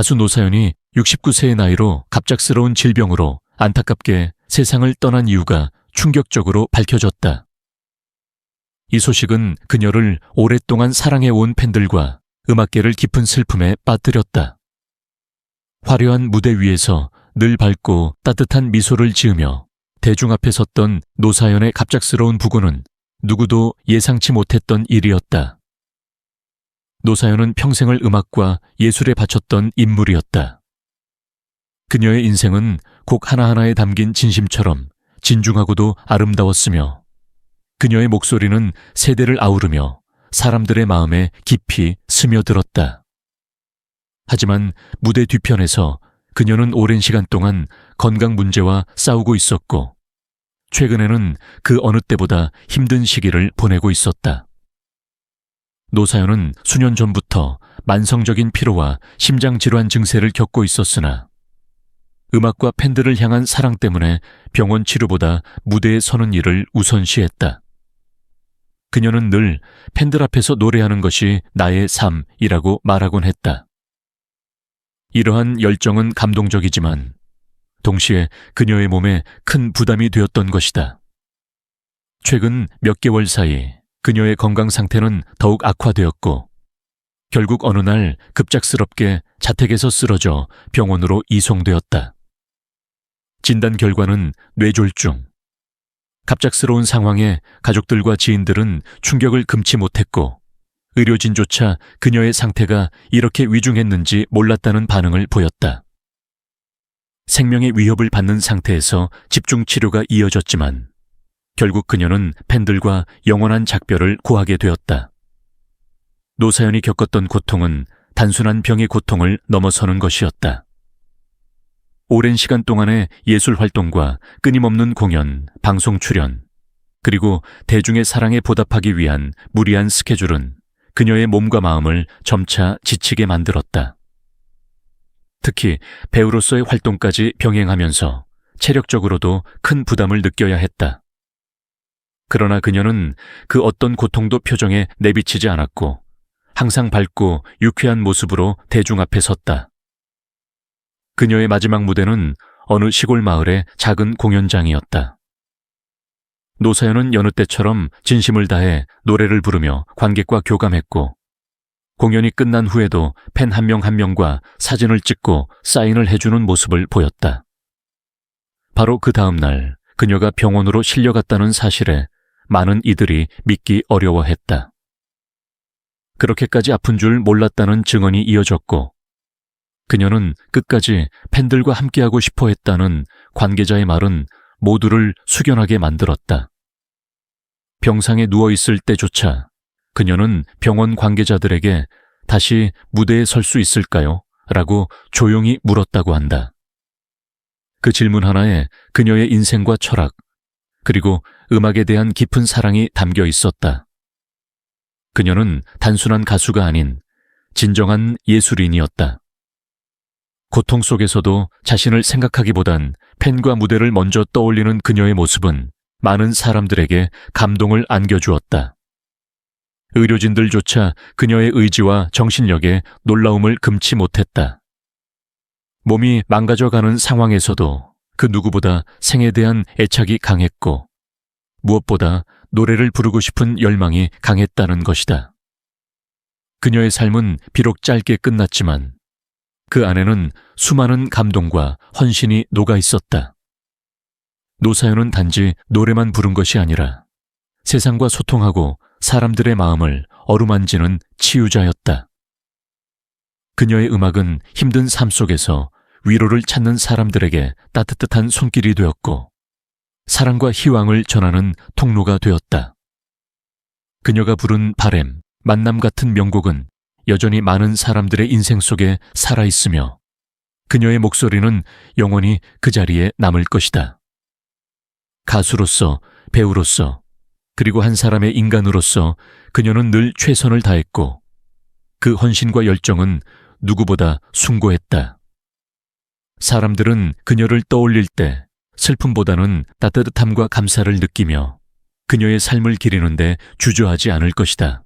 가수 노사연이 69세의 나이로 갑작스러운 질병으로 안타깝게 세상을 떠난 이유가 충격적으로 밝혀졌다. 이 소식은 그녀를 오랫동안 사랑해온 팬들과 음악계를 깊은 슬픔에 빠뜨렸다. 화려한 무대 위에서 늘 밝고 따뜻한 미소를 지으며 대중 앞에 섰던 노사연의 갑작스러운 부고는 누구도 예상치 못했던 일이었다. 노사연은 평생을 음악과 예술에 바쳤던 인물이었다. 그녀의 인생은 곡 하나하나에 담긴 진심처럼 진중하고도 아름다웠으며 그녀의 목소리는 세대를 아우르며 사람들의 마음에 깊이 스며들었다. 하지만 무대 뒤편에서 그녀는 오랜 시간 동안 건강 문제와 싸우고 있었고 최근에는 그 어느 때보다 힘든 시기를 보내고 있었다. 노사연은 수년 전부터 만성적인 피로와 심장질환 증세를 겪고 있었으나 음악과 팬들을 향한 사랑 때문에 병원 치료보다 무대에 서는 일을 우선시했다. 그녀는 늘 팬들 앞에서 노래하는 것이 나의 삶이라고 말하곤 했다. 이러한 열정은 감동적이지만 동시에 그녀의 몸에 큰 부담이 되었던 것이다. 최근 몇 개월 사이 그녀의 건강 상태는 더욱 악화되었고 결국 어느 날 급작스럽게 자택에서 쓰러져 병원으로 이송되었다. 진단 결과는 뇌졸중. 갑작스러운 상황에 가족들과 지인들은 충격을 금치 못했고 의료진조차 그녀의 상태가 이렇게 위중했는지 몰랐다는 반응을 보였다. 생명의 위협을 받는 상태에서 집중 치료가 이어졌지만 결국 그녀는 팬들과 영원한 작별을 고하게 되었다. 노사연이 겪었던 고통은 단순한 병의 고통을 넘어서는 것이었다. 오랜 시간 동안의 예술 활동과 끊임없는 공연, 방송 출연, 그리고 대중의 사랑에 보답하기 위한 무리한 스케줄은 그녀의 몸과 마음을 점차 지치게 만들었다. 특히 배우로서의 활동까지 병행하면서 체력적으로도 큰 부담을 느껴야 했다. 그러나 그녀는 그 어떤 고통도 표정에 내비치지 않았고 항상 밝고 유쾌한 모습으로 대중 앞에 섰다. 그녀의 마지막 무대는 어느 시골 마을의 작은 공연장이었다. 노사연은 여느 때처럼 진심을 다해 노래를 부르며 관객과 교감했고 공연이 끝난 후에도 팬 한 명 한 명과 사진을 찍고 사인을 해주는 모습을 보였다. 바로 그 다음 날 그녀가 병원으로 실려갔다는 사실에 많은 이들이 믿기 어려워했다. 그렇게까지 아픈 줄 몰랐다는 증언이 이어졌고 그녀는 끝까지 팬들과 함께하고 싶어 했다는 관계자의 말은 모두를 숙연하게 만들었다. 병상에 누워있을 때조차 그녀는 병원 관계자들에게 다시 무대에 설 수 있을까요? 라고 조용히 물었다고 한다. 그 질문 하나에 그녀의 인생과 철학, 그리고 음악에 대한 깊은 사랑이 담겨 있었다. 그녀는 단순한 가수가 아닌 진정한 예술인이었다. 고통 속에서도 자신을 생각하기보단 팬과 무대를 먼저 떠올리는 그녀의 모습은 많은 사람들에게 감동을 안겨주었다. 의료진들조차 그녀의 의지와 정신력에 놀라움을 금치 못했다. 몸이 망가져가는 상황에서도 그 누구보다 생에 대한 애착이 강했고 무엇보다 노래를 부르고 싶은 열망이 강했다는 것이다. 그녀의 삶은 비록 짧게 끝났지만 그 안에는 수많은 감동과 헌신이 녹아 있었다. 노사연은 단지 노래만 부른 것이 아니라 세상과 소통하고 사람들의 마음을 어루만지는 치유자였다. 그녀의 음악은 힘든 삶 속에서 위로를 찾는 사람들에게 따뜻한 손길이 되었고 사랑과 희망을 전하는 통로가 되었다. 그녀가 부른 바램, 만남 같은 명곡은 여전히 많은 사람들의 인생 속에 살아있으며 그녀의 목소리는 영원히 그 자리에 남을 것이다. 가수로서, 배우로서, 그리고 한 사람의 인간으로서 그녀는 늘 최선을 다했고 그 헌신과 열정은 누구보다 숭고했다. 사람들은 그녀를 떠올릴 때 슬픔보다는 따뜻함과 감사를 느끼며 그녀의 삶을 기리는데 주저하지 않을 것이다.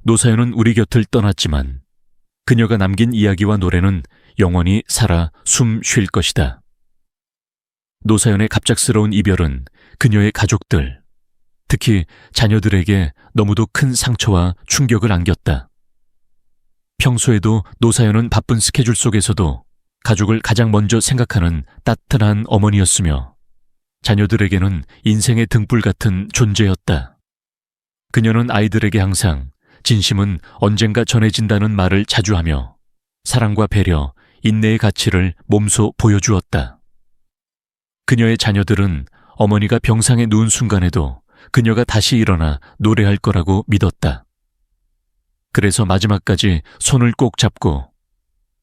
노사연은 우리 곁을 떠났지만 그녀가 남긴 이야기와 노래는 영원히 살아 숨 쉴 것이다. 노사연의 갑작스러운 이별은 그녀의 가족들, 특히 자녀들에게 너무도 큰 상처와 충격을 안겼다. 평소에도 노사연은 바쁜 스케줄 속에서도 가족을 가장 먼저 생각하는 따뜻한 어머니였으며 자녀들에게는 인생의 등불 같은 존재였다. 그녀는 아이들에게 항상 진심은 언젠가 전해진다는 말을 자주 하며 사랑과 배려, 인내의 가치를 몸소 보여주었다. 그녀의 자녀들은 어머니가 병상에 누운 순간에도 그녀가 다시 일어나 노래할 거라고 믿었다. 그래서 마지막까지 손을 꼭 잡고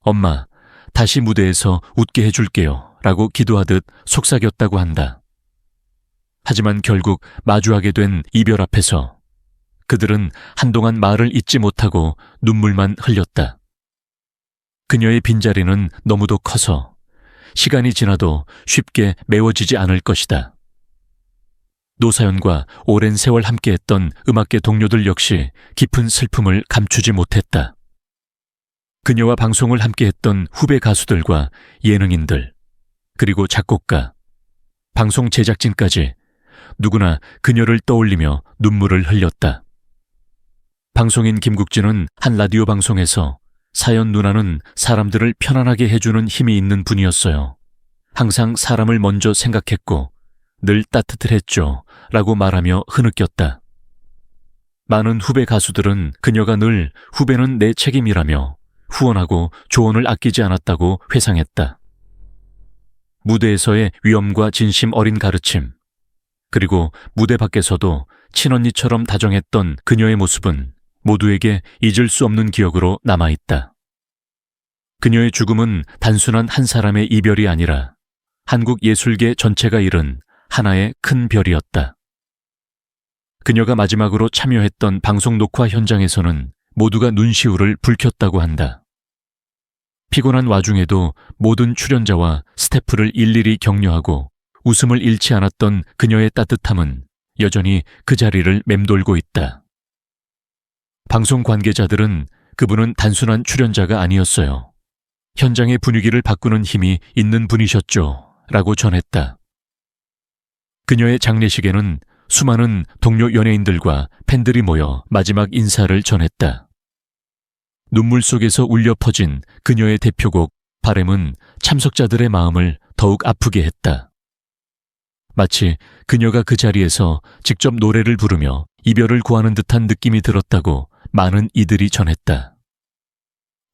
엄마, 다시 무대에서 웃게 해줄게요 라고 기도하듯 속삭였다고 한다. 하지만 결국 마주하게 된 이별 앞에서 그들은 한동안 말을 잇지 못하고 눈물만 흘렸다. 그녀의 빈자리는 너무도 커서 시간이 지나도 쉽게 메워지지 않을 것이다. 노사연과 오랜 세월 함께했던 음악계 동료들 역시 깊은 슬픔을 감추지 못했다. 그녀와 방송을 함께했던 후배 가수들과 예능인들, 그리고 작곡가, 방송 제작진까지 누구나 그녀를 떠올리며 눈물을 흘렸다. 방송인 김국진은 한 라디오 방송에서 사연 누나는 사람들을 편안하게 해주는 힘이 있는 분이었어요. 항상 사람을 먼저 생각했고 늘 따뜻했죠 라고 말하며 흐느꼈다. 많은 후배 가수들은 그녀가 늘 후배는 내 책임이라며 후원하고 조언을 아끼지 않았다고 회상했다. 무대에서의 위엄과 진심 어린 가르침, 그리고 무대 밖에서도 친언니처럼 다정했던 그녀의 모습은 모두에게 잊을 수 없는 기억으로 남아있다. 그녀의 죽음은 단순한 한 사람의 이별이 아니라 한국 예술계 전체가 잃은 하나의 큰 별이었다. 그녀가 마지막으로 참여했던 방송 녹화 현장에서는 모두가 눈시울을 붉혔다고 한다. 피곤한 와중에도 모든 출연자와 스태프를 일일이 격려하고 웃음을 잃지 않았던 그녀의 따뜻함은 여전히 그 자리를 맴돌고 있다. 방송 관계자들은 그분은 단순한 출연자가 아니었어요. 현장의 분위기를 바꾸는 힘이 있는 분이셨죠 라고 전했다. 그녀의 장례식에는 수많은 동료 연예인들과 팬들이 모여 마지막 인사를 전했다. 눈물 속에서 울려 퍼진 그녀의 대표곡 바램은 참석자들의 마음을 더욱 아프게 했다. 마치 그녀가 그 자리에서 직접 노래를 부르며 이별을 구하는 듯한 느낌이 들었다고 많은 이들이 전했다.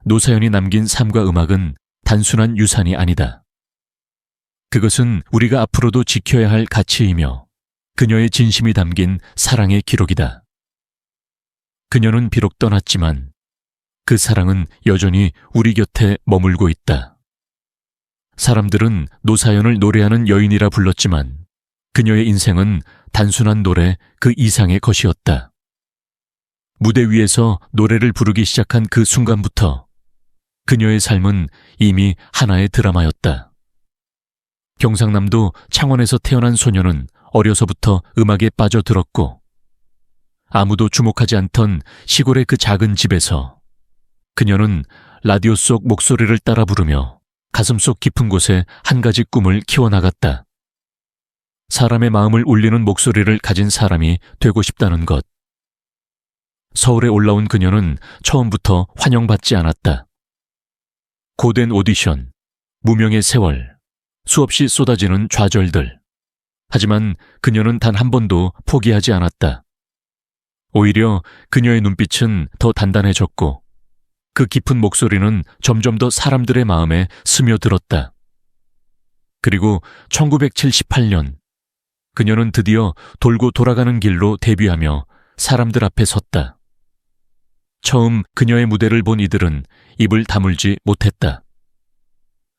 노사연이 남긴 삶과 음악은 단순한 유산이 아니다. 그것은 우리가 앞으로도 지켜야 할 가치이며 그녀의 진심이 담긴 사랑의 기록이다. 그녀는 비록 떠났지만 그 사랑은 여전히 우리 곁에 머물고 있다. 사람들은 노사연을 노래하는 여인이라 불렀지만 그녀의 인생은 단순한 노래 그 이상의 것이었다. 무대 위에서 노래를 부르기 시작한 그 순간부터 그녀의 삶은 이미 하나의 드라마였다. 경상남도 창원에서 태어난 소녀는 어려서부터 음악에 빠져들었고 아무도 주목하지 않던 시골의 그 작은 집에서 그녀는 라디오 속 목소리를 따라 부르며 가슴속 깊은 곳에 한 가지 꿈을 키워나갔다. 사람의 마음을 울리는 목소리를 가진 사람이 되고 싶다는 것. 서울에 올라온 그녀는 처음부터 환영받지 않았다. 고된 오디션, 무명의 세월, 수없이 쏟아지는 좌절들. 하지만 그녀는 단 한 번도 포기하지 않았다. 오히려 그녀의 눈빛은 더 단단해졌고 그 깊은 목소리는 점점 더 사람들의 마음에 스며들었다. 그리고 1978년 그녀는 드디어 돌고 돌아가는 길로 데뷔하며 사람들 앞에 섰다. 처음 그녀의 무대를 본 이들은 입을 다물지 못했다.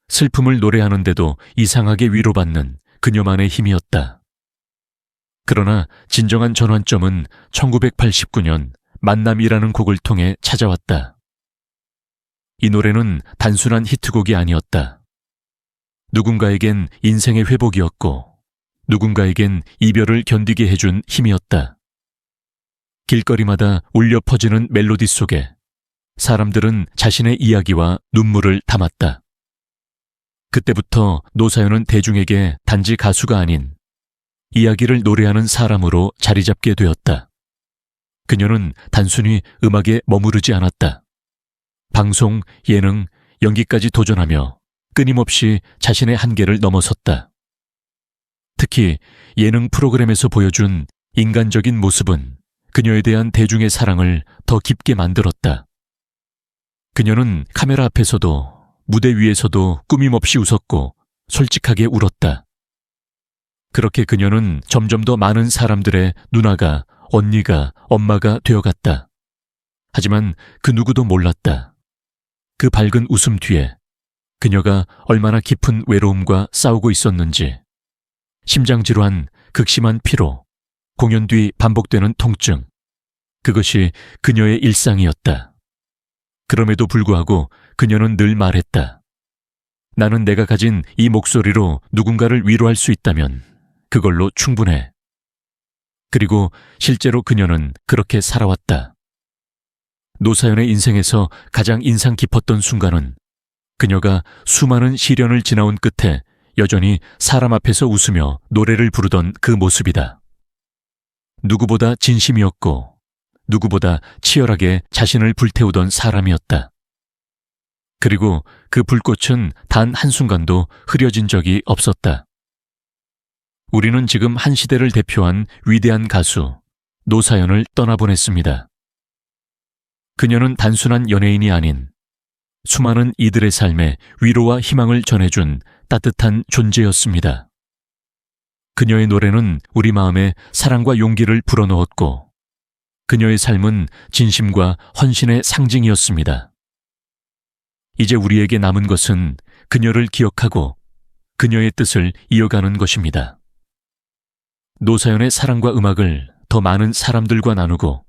슬픔을 노래하는데도 이상하게 위로받는 그녀만의 힘이었다. 그러나 진정한 전환점은 1989년 만남이라는 곡을 통해 찾아왔다. 이 노래는 단순한 히트곡이 아니었다. 누군가에겐 인생의 회복이었고 누군가에겐 이별을 견디게 해준 힘이었다. 길거리마다 울려 퍼지는 멜로디 속에 사람들은 자신의 이야기와 눈물을 담았다. 그때부터 노사연은 대중에게 단지 가수가 아닌 이야기를 노래하는 사람으로 자리 잡게 되었다. 그녀는 단순히 음악에 머무르지 않았다. 방송, 예능, 연기까지 도전하며 끊임없이 자신의 한계를 넘어섰다. 특히 예능 프로그램에서 보여준 인간적인 모습은 그녀에 대한 대중의 사랑을 더 깊게 만들었다. 그녀는 카메라 앞에서도 무대 위에서도 꾸밈없이 웃었고 솔직하게 울었다. 그렇게 그녀는 점점 더 많은 사람들의 누나가, 언니가, 엄마가 되어갔다. 하지만 그 누구도 몰랐다. 그 밝은 웃음 뒤에 그녀가 얼마나 깊은 외로움과 싸우고 있었는지. 심장질환, 극심한 피로, 공연 뒤 반복되는 통증. 그것이 그녀의 일상이었다. 그럼에도 불구하고 그녀는 늘 말했다. 나는 내가 가진 이 목소리로 누군가를 위로할 수 있다면 그걸로 충분해. 그리고 실제로 그녀는 그렇게 살아왔다. 노사연의 인생에서 가장 인상 깊었던 순간은 그녀가 수많은 시련을 지나온 끝에 여전히 사람 앞에서 웃으며 노래를 부르던 그 모습이다. 누구보다 진심이었고 누구보다 치열하게 자신을 불태우던 사람이었다. 그리고 그 불꽃은 단 한순간도 흐려진 적이 없었다. 우리는 지금 한 시대를 대표한 위대한 가수 노사연을 떠나보냈습니다. 그녀는 단순한 연예인이 아닌 수많은 이들의 삶에 위로와 희망을 전해준 따뜻한 존재였습니다. 그녀의 노래는 우리 마음에 사랑과 용기를 불어넣었고 그녀의 삶은 진심과 헌신의 상징이었습니다. 이제 우리에게 남은 것은 그녀를 기억하고 그녀의 뜻을 이어가는 것입니다. 노사연의 사랑과 음악을 더 많은 사람들과 나누고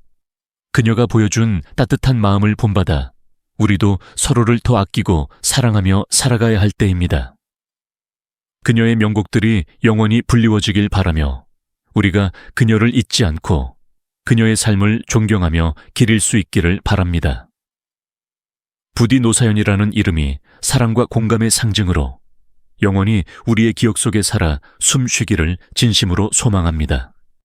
그녀가 보여준 따뜻한 마음을 본받아 우리도 서로를 더 아끼고 사랑하며 살아가야 할 때입니다. 그녀의 명곡들이 영원히 불리워지길 바라며 우리가 그녀를 잊지 않고 그녀의 삶을 존경하며 기릴 수 있기를 바랍니다. 부디 노사연이라는 이름이 사랑과 공감의 상징으로 영원히 우리의 기억 속에 살아 숨쉬기를 진심으로 소망합니다.